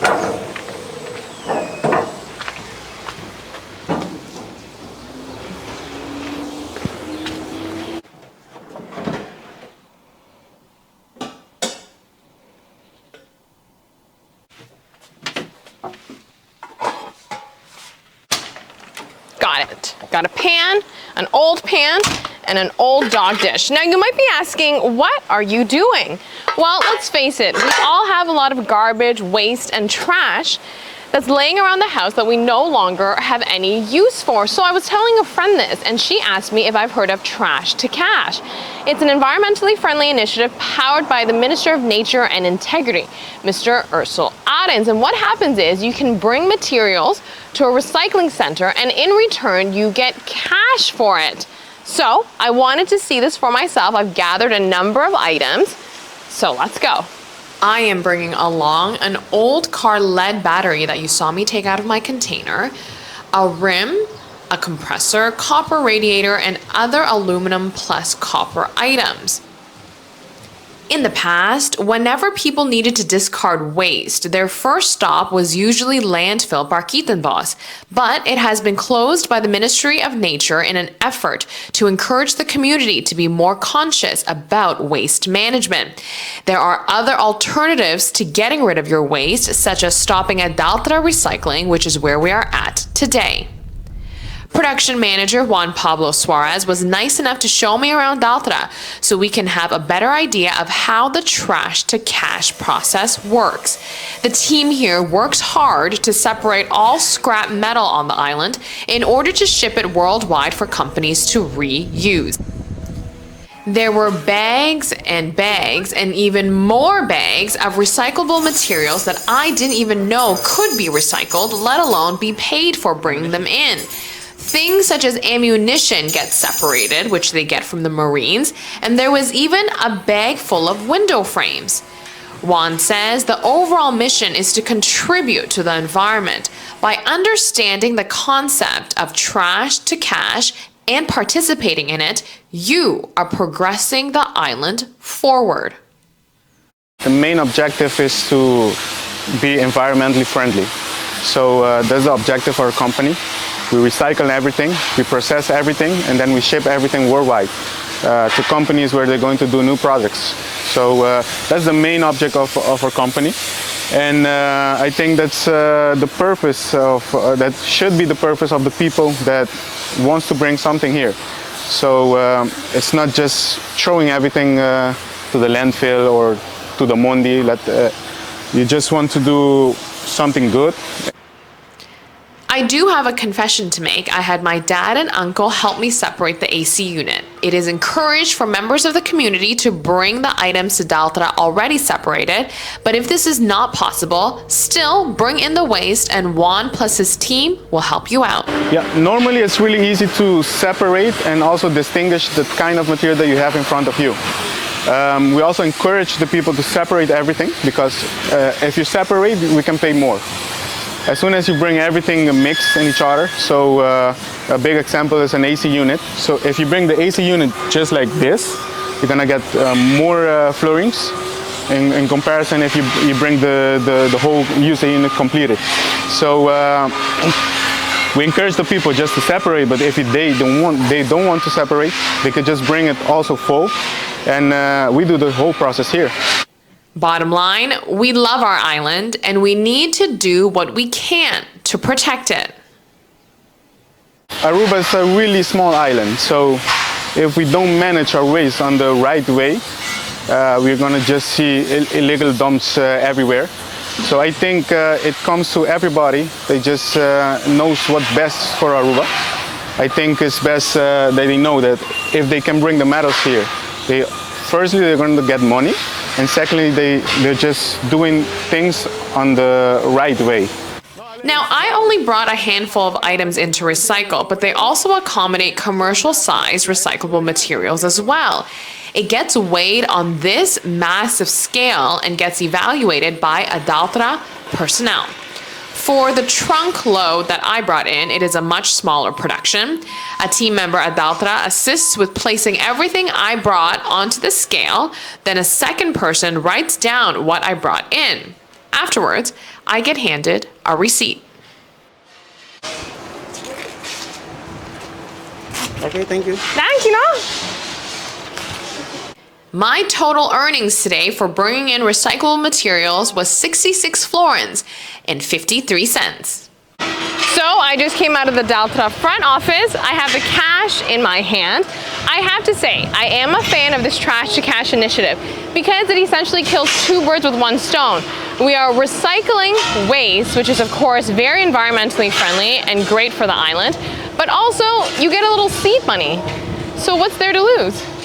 Got it. Got a pan, an old pan, and an old dog dish. Now you might be asking, what are you doing? Well, let's face it, we all have a lot of garbage, waste, and trash that's laying around the house that we no longer have any use for. So I was telling a friend this, and she asked me if I've heard of Trash2Cash. It's an environmentally friendly initiative powered by the Minister of Nature and Integrity, Mr. Ursel Adens. And what happens is you can bring materials to a recycling center, and in return, you get cash for it. So I wanted to see this for myself. I've gathered a number of items, so let's go. I am bringing along an old car lead battery that you saw me take out of my container, a rim, a compressor, copper radiator, and other aluminum plus copper items. In the past, whenever people needed to discard waste, their first stop was usually landfill Barquitenbos, but it has been closed by the Ministry of Nature in an effort to encourage the community to be more conscious about waste management. There are other alternatives to getting rid of your waste, such as stopping at Daltra Recycling, which is where we are at today. Production manager Juan Pablo Suarez was nice enough to show me around Daltra so we can have a better idea of how the trash-to-cash process works. The team here works hard to separate all scrap metal on the island in order to ship it worldwide for companies to reuse. There were bags and even more bags of recyclable materials that I didn't even know could be recycled, let alone be paid for bringing them in. Things such as ammunition get separated, which they get from the Marines, and there was even a bag full of window frames. Juan says the overall mission is to contribute to the environment by understanding the concept of trash to cash and participating in it. You are progressing the island forward. The main objective is to be environmentally friendly. So that's the objective of our company. We recycle everything, we process everything, and then we ship everything worldwide to companies where they're going to do new products. So that's the main object of our company. And I think that's the purpose of, that should be the purpose of the people that wants to bring something here. So it's not just throwing everything to the landfill or to the Mondi. You just want to do something good. I do have a confession to make. I had my dad and uncle help me separate the AC unit. It is encouraged for members of the community to bring the items to Daltra already separated, but if this is not possible, still bring in the waste and Juan plus his team will help you out. Yeah, normally it's really easy to separate and also distinguish the kind of material that you have in front of you. We also encourage the people to separate everything because if you separate, we can pay more. As soon as you bring everything mixed in each other, so a big example is an AC unit. So if you bring the AC unit just like this, you're gonna get more floorings in comparison if you bring the whole AC unit completed. So we encourage the people just to separate, but if they don't want to separate, they could just bring it also full, and we do the whole process here. Bottom line, we love our island and we need to do what we can to protect it. Aruba is a really small island, so if we don't manage our waste on the right way, we're gonna just see illegal dumps everywhere. So I think it comes to everybody. They just knows what's best for Aruba. I think it's best that they know that if they can bring the metals here, firstly they're going to get money, and secondly they're just doing things on the right way. Now, I only brought a handful of items in to recycle, but they also accommodate commercial-sized recyclable materials as well. It gets weighed on this massive scale and gets evaluated by a Daltra personnel. For the trunk load that I brought in, it is a much smaller production. A team member at Daltra assists with placing everything I brought onto the scale, then a second person writes down what I brought in. Afterwards, I get handed a receipt. Okay, thank you. Thank you, no? My total earnings today for bringing in recyclable materials was 66 florins and 53 cents. So I just came out of the Daltra front office. I have the cash in my hand. I have to say, I am a fan of this Trash2Cash initiative because it essentially kills two birds with one stone. We are recycling waste, which is of course very environmentally friendly and great for the island, but also you get a little seed money. So what's there to lose?